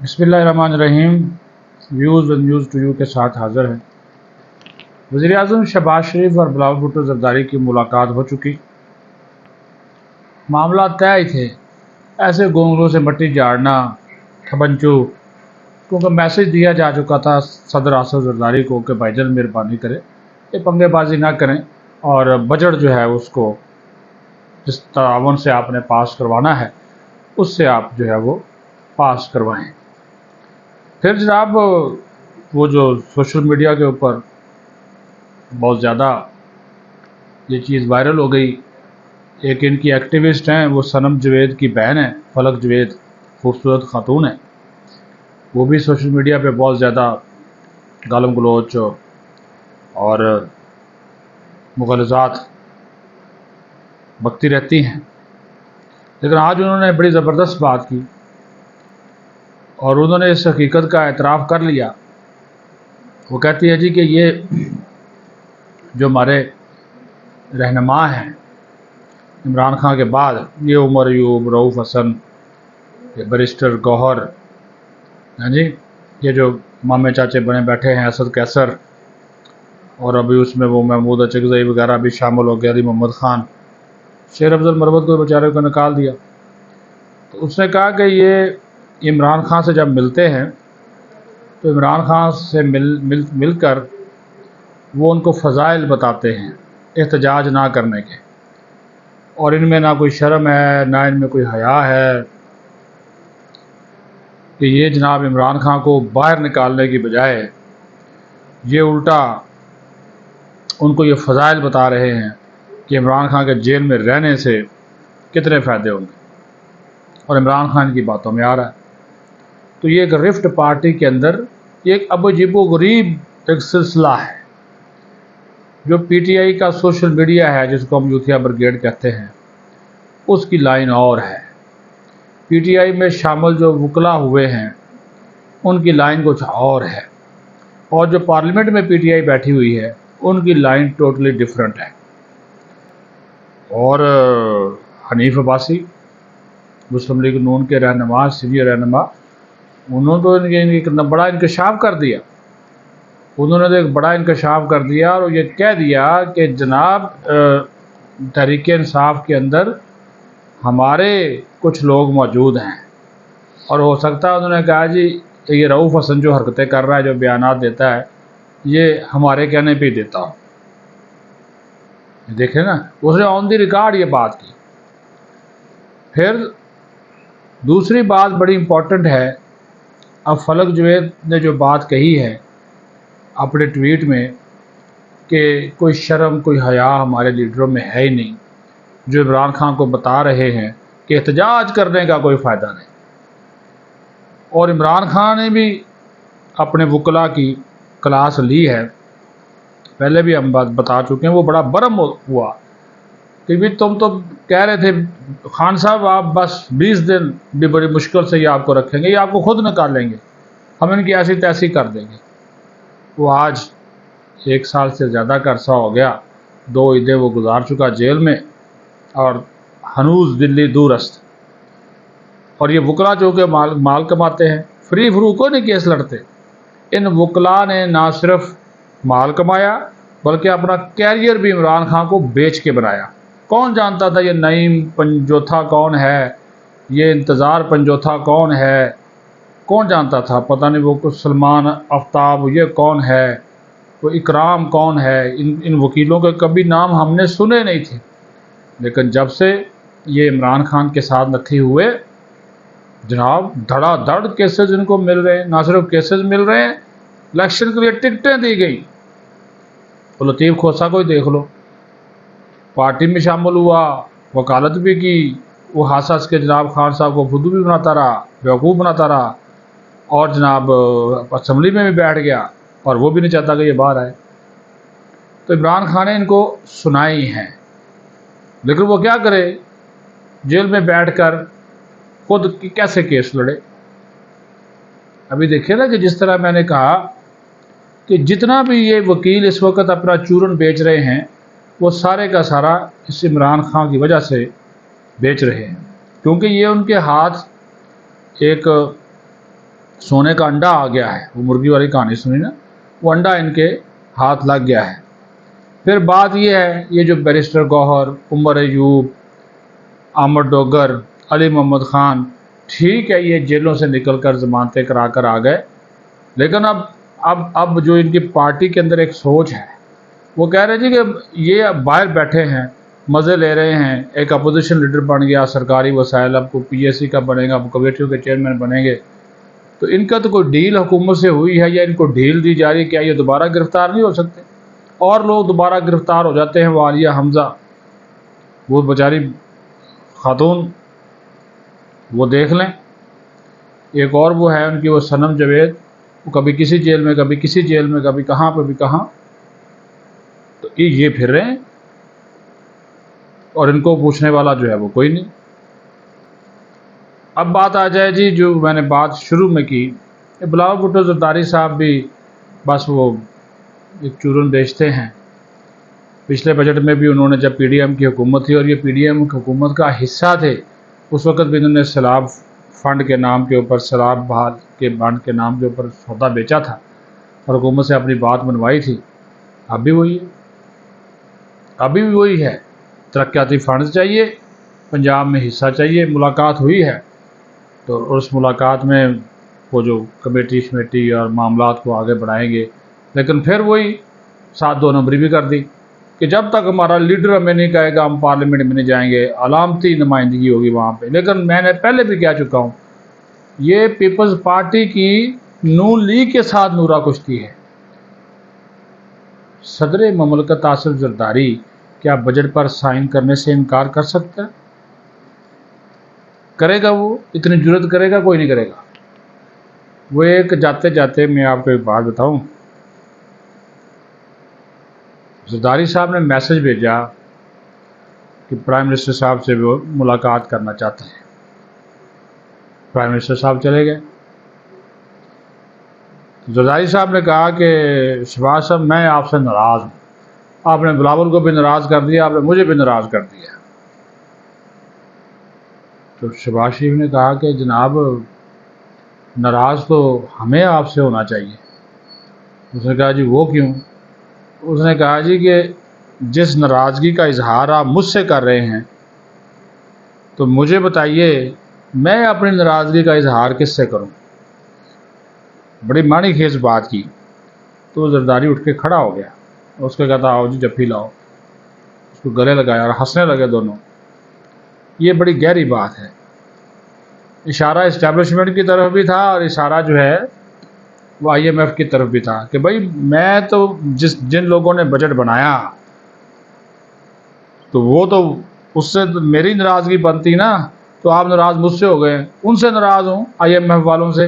بسم اللہ الرحمن الرحیم۔ Views and news to you کے ساتھ حاضر ہیں۔ وزیر اعظم شہباز شریف اور بلاول بھٹو زرداری کی ملاقات ہو چکی۔ معاملات طے ہی تھے، ایسے گونگلوں سے مٹی جھاڑنا کھبنچو، کیونکہ میسج دیا جا چکا تھا صدر آصف زرداری کو کہ بھائی جان مہربانی کریں، یہ پنگے بازی نہ کریں اور بجٹ جو ہے اس کو جس تعاون سے آپ نے پاس کروانا ہے اس سے آپ جو ہے وہ پاس کروائیں۔ پھر جناب وہ جو سوشل میڈیا کے اوپر بہت زیادہ یہ چیز وائرل ہو گئی، ایک ان کی ایکٹیوسٹ ہیں، وہ صنم جوید کی بہن ہے، فلک جوید، خوبصورت خاتون ہے، وہ بھی سوشل میڈیا پہ بہت زیادہ گالم گلوچ اور مغالطات بکتی رہتی ہیں۔ لیکن آج انہوں نے بڑی زبردست بات کی اور انہوں نے اس حقیقت کا اعتراف کر لیا۔ وہ کہتی ہے جی کہ یہ جو ہمارے رہنما ہیں عمران خان کے بعد، یہ عمر ایوب، رؤوف حسن، یہ بیرسٹر گوہر، جی یہ جو مامے چاچے بنے بیٹھے ہیں، اسد قیصر، اور ابھی اس میں وہ محمود اچکزئی وغیرہ بھی شامل ہو گیا، علی محمد خان، شیر افضل مربت کو بیچارے کو نکال دیا۔ تو اس نے کہا کہ یہ عمران خان سے جب ملتے ہیں تو عمران خان سے مل کر وہ ان کو فضائل بتاتے ہیں احتجاج نہ کرنے کے، اور ان میں نہ کوئی شرم ہے نہ ان میں کوئی حیا ہے کہ یہ جناب عمران خان کو باہر نکالنے کی بجائے یہ الٹا ان کو یہ فضائل بتا رہے ہیں کہ عمران خان کے جیل میں رہنے سے کتنے فائدے ہوں گے، اور عمران خان کی باتوں میں آ رہا ہے۔ تو یہ ایک رفٹ پارٹی کے اندر یہ ایک عجیب و غریب ایک سلسلہ ہے۔ جو پی ٹی آئی کا سوشل میڈیا ہے، جس کو ہم یوتھیا بریگیڈ کہتے ہیں، اس کی لائن اور ہے۔ پی ٹی آئی میں شامل جو وکلا ہوئے ہیں ان کی لائن کچھ اور ہے، اور جو پارلیمنٹ میں پی ٹی آئی بیٹھی ہوئی ہے ان کی لائن ٹوٹلی ڈیفرنٹ ہے۔ اور حنیف عباسی، مسلم لیگ نون کے رہنما، سینئر رہنما، انہوں نے تو ایک بڑا انکشاف کر دیا۔ انہوں نے تو ایک بڑا انکشاف کر دیا اور یہ کہہ دیا کہ جناب تحریک انصاف کے اندر ہمارے کچھ لوگ موجود ہیں، اور ہو سکتا ہے انہوں نے کہا جی یہ رؤوف حسن جو حرکتیں کر رہا ہے، جو بیانات دیتا ہے، یہ ہمارے کہنے پہ ہی دیتا ہو۔ دیکھیں نا، اس نے آن دی ریکارڈ یہ بات کی۔ پھر دوسری بات بڑی امپورٹنٹ ہے، اب فلک جوید نے جو بات کہی ہے اپنے ٹویٹ میں کہ کوئی شرم کوئی حیا ہمارے لیڈروں میں ہے ہی نہیں، جو عمران خان کو بتا رہے ہیں کہ احتجاج کرنے کا کوئی فائدہ نہیں۔ اور عمران خان نے بھی اپنے وکلا کی کلاس لی ہے، پہلے بھی ہم بتا چکے ہیں، وہ بڑا برم ہوا کہ بھی تم تو کہہ رہے تھے خان صاحب آپ بس 20 دن بھی بڑی مشکل سے یہ آپ کو رکھیں گے، یہ آپ کو خود نکال لیں گے، ہم ان کی ایسی تیسی کر دیں گے۔ وہ آج 1 سال سے زیادہ کا عرصہ ہو گیا، 2 عیدیں وہ گزار چکا جیل میں، اور ہنوز دلی دور است۔ اور یہ وکلا جو کہ مال کماتے ہیں، فری فرو کو نہیں کیس لڑتے۔ ان وکلا نے نہ صرف مال کمایا بلکہ اپنا کیریئر بھی عمران خان کو بیچ کے بنایا۔ کون جانتا تھا یہ نعیم پنجوتھا کون ہے، یہ انتظار پنجوتھا کون ہے، کون جانتا تھا؟ پتہ نہیں وہ سلمان آفتاب یہ کون ہے، وہ اکرام کون ہے، ان وکیلوں کے کبھی نام ہم نے سنے نہیں تھے۔ لیکن جب سے یہ عمران خان کے ساتھ نکھے ہوئے، جناب دھڑا دھڑ کیسز ان کو مل رہے ہیں، نہ صرف کیسز مل رہے ہیں، الیکشن کے لیے ٹکٹیں دی گئیں۔ تو لطیف کھوسہ کو ہی دیکھ لو، پارٹی میں شامل ہوا، وکالت بھی کی، وہ ہنس ہنس کے جناب خان صاحب کو بدھو بھی بناتا رہا، بیوقوف بناتا رہا، اور جناب اسمبلی میں بھی بیٹھ گیا، اور وہ بھی نہیں چاہتا کہ یہ باہر آئے۔ تو عمران خان نے ان کو سنائی ہیں، لیکن وہ کیا کرے، جیل میں بیٹھ کر خود کیسے کیس لڑے۔ ابھی دیکھیں نا کہ جس طرح میں نے کہا کہ جتنا بھی یہ وکیل اس وقت اپنا چورن بیچ رہے ہیں، وہ سارے کا سارا اس عمران خان کی وجہ سے بیچ رہے ہیں، کیونکہ یہ ان کے ہاتھ ایک سونے کا انڈا آ گیا ہے، وہ مرغی والی کہانی سنی نا، وہ انڈا ان کے ہاتھ لگ گیا ہے۔ پھر بات یہ ہے، یہ جو بیرسٹر گوہر، عمر ایوب، احمد ڈوگر، علی محمد خان، ٹھیک ہے یہ جیلوں سے نکل کر ضمانتیں کرا کر آ گئے، لیکن اب جو ان کی پارٹی کے اندر ایک سوچ ہے، وہ کہہ رہے جی کہ یہ اب باہر بیٹھے ہیں، مزے لے رہے ہیں، ایک اپوزیشن لیڈر بن گیا، سرکاری وسائل، اب کو پی ایس سی کا بنے گا، اب کمیٹیوں کے چیئرمین بنیں گے، تو ان کا تو کوئی ڈیل حکومت سے ہوئی ہے یا ان کو ڈیل دی جا رہی ہے، کیا یہ دوبارہ گرفتار نہیں ہو سکتے؟ اور لوگ دوبارہ گرفتار ہو جاتے ہیں، وہ عالیہ حمزہ، وہ بیچاری خاتون، وہ دیکھ لیں، ایک اور وہ ہے ان کی، وہ صنم جاوید، وہ کبھی کسی جیل میں، کبھی کسی جیل میں، کبھی کہاں پہ بھی کہاں، تو یہ پھر رہے ہیں اور ان کو پوچھنے والا جو ہے وہ کوئی نہیں۔ اب بات آ جائے جی جو میں نے بات شروع میں کی، بلاول بھٹو زرداری صاحب بھی بس وہ ایک چورن بیچتے ہیں۔ پچھلے بجٹ میں بھی انہوں نے، جب پی ڈی ایم کی حکومت تھی اور یہ پی ڈی ایم حکومت کا حصہ تھے، اس وقت بھی انہوں نے سیلاب فنڈ کے نام کے اوپر، سیلاب بحال کے بانڈ کے نام کے اوپر سودا بیچا تھا اور حکومت سے اپنی بات منوائی تھی۔ اب بھی وہی ہے، ابھی بھی وہی ہے، ترقیاتی فنڈز چاہیے، پنجاب میں حصہ چاہیے۔ ملاقات ہوئی ہے تو اس ملاقات میں وہ جو کمیٹی شمیٹی اور معاملات کو آگے بڑھائیں گے، لیکن پھر وہی 7 نمبری بھی کر دی کہ جب تک ہمارا لیڈر ہمیں نہیں کہے گا ہم پارلیمنٹ میں نہیں جائیں گے، علامتی نمائندگی ہوگی وہاں پہ۔ لیکن میں نے پہلے بھی کہہ چکا ہوں، یہ پیپلز پارٹی کی نون لیگ کے ساتھ نورا کشتی ہے۔ صدر مملکت آصف زرداری کیا بجٹ پر سائن کرنے سے انکار کر سکتا ہے؟ کرے گا؟ وہ اتنی جرت کرے گا؟ کوئی نہیں کرے گا۔ وہ ایک جاتے جاتے میں آپ کو ایک بات بتاؤں، زرداری صاحب نے میسج بھیجا کہ پرائم منسٹر صاحب سے وہ ملاقات کرنا چاہتے ہیں۔ پرائم منسٹر صاحب چلے گئے۔ زرداری صاحب نے کہا کہ شہباز صاحب میں آپ سے ناراض ہوں، آپ نے بلاول کو بھی ناراض کر دیا، آپ نے مجھے بھی ناراض کر دیا۔ تو شہباز شریف نے کہا کہ جناب ناراض تو ہمیں آپ سے ہونا چاہیے۔ اس نے کہا جی وہ کیوں؟ اس نے کہا جی کہ جس ناراضگی کا اظہار آپ مجھ سے کر رہے ہیں تو مجھے بتائیے میں اپنی ناراضگی کا اظہار کس سے کروں؟ بڑی معنی خیز بات کی۔ تو زرداری اٹھ کے کھڑا ہو گیا، اس کو کہتا آؤ جی جفی لاؤ، اس کو گلے لگایا اور ہنسنے لگے دونوں۔ یہ بڑی گہری بات ہے۔ اشارہ اسٹیبلشمنٹ کی طرف بھی تھا اور اشارہ جو ہے وہ آئی ایم ایف کی طرف بھی تھا کہ بھائی میں تو جن لوگوں نے بجٹ بنایا تو وہ تو اس سے تو میری ناراضگی بنتی نا، تو آپ ناراض مجھ سے ہو گئے، ان سے ناراض ہوں آئی ایم ایف والوں سے۔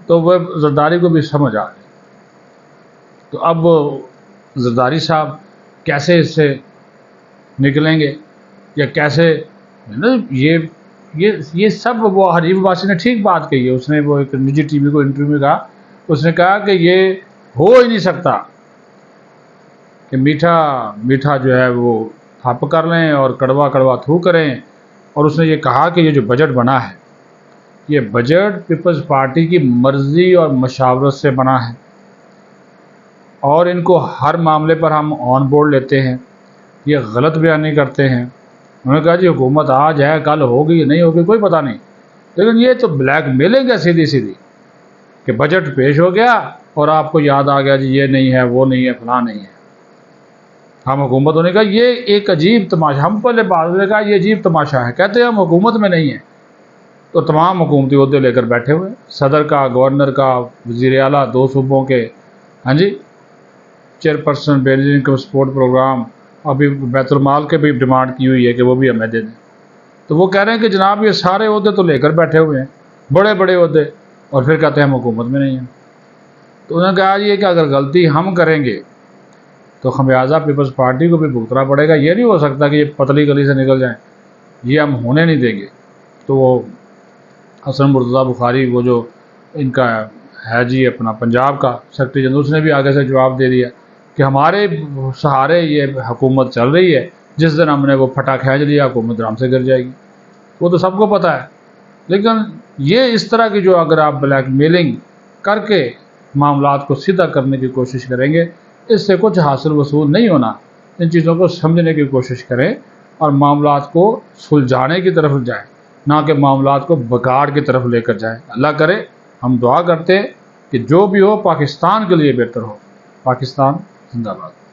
تو وہ زرداری کو بھی سمجھ آ گئی۔ تو اب زرداری صاحب کیسے اس سے نکلیں گے یا کیسے، یہ سب، وہ حریف عباسی نے ٹھیک بات کہی ہے، اس نے وہ ایک نجی ٹی وی کو انٹرویو میں کہا، اس نے کہا کہ یہ ہو ہی نہیں سکتا کہ میٹھا میٹھا جو ہے وہ تھپ کر لیں اور کڑوا کڑوا تھو کریں۔ اور اس نے یہ کہا کہ یہ جو بجٹ بنا ہے، یہ بجٹ پیپلز پارٹی کی مرضی اور مشاورت سے بنا ہے اور ان کو ہر معاملے پر ہم آن بورڈ لیتے ہیں، یہ غلط بیانی کرتے ہیں۔ انہوں نے کہا جی حکومت آج ہے، کل ہوگی نہیں ہوگی کوئی پتہ نہیں، لیکن یہ تو بلیک میلنگ ہے سیدھی سیدھی کہ بجٹ پیش ہو گیا اور آپ کو یاد آ گیا جی یہ نہیں ہے، وہ نہیں ہے، فلاں نہیں ہے، ہم حکومت ہونے کا یہ ایک عجیب تماشا۔ ہم پہلے بات نے کہا یہ عجیب تماشا ہے، کہتے ہیں ہم حکومت میں نہیں ہیں تو تمام حکومتی عہدے لے کر بیٹھے ہوئے، صدر کا، گورنر کا، وزیر اعلیٰ 2 صوبوں کے، ہاں جی، chairperson basic income support programme, ابھی بیت المال کے بھی ڈیمانڈ کی ہوئی ہے کہ وہ بھی ہمیں دے دیں۔ تو وہ کہہ رہے ہیں کہ جناب یہ سارے عہدے تو لے کر بیٹھے ہوئے ہیں، بڑے بڑے عہدے، اور پھر کہتے ہیں ہم حکومت میں نہیں ہیں۔ تو انہوں نے کہا یہ کہ اگر غلطی ہم کریں گے تو خمیازہ پیپلز پارٹی کو بھی بھگتنا پڑے گا، یہ نہیں ہو سکتا کہ یہ پتلی گلی سے نکل جائیں، یہ ہم ہونے نہیں دیں گے۔ تو وہ حسن مرتضیٰ بخاری، وہ جو ان کا ہے جی اپنا پنجاب کا سیکرٹری جنرل، اس نے بھی آگے سے جواب دے دیا کہ ہمارے سہارے یہ حکومت چل رہی ہے، جس دن ہم نے وہ پھٹا کھینچ لیا حکومت رام سے گر جائے گی۔ وہ تو سب کو پتہ ہے لیکن یہ اس طرح کی جو اگر آپ بلیک میلنگ کر کے معاملات کو سیدھا کرنے کی کوشش کریں گے، اس سے کچھ حاصل وصول نہیں ہونا۔ ان چیزوں کو سمجھنے کی کوشش کریں اور معاملات کو سلجھانے کی طرف جائیں، نہ کہ معاملات کو بگاڑ کی طرف لے کر جائیں۔ اللہ کرے ہم دعا کرتے ہیں کہ جو بھی ہو پاکستان کے لیے بہتر ہو۔ پاکستان زندہ باد۔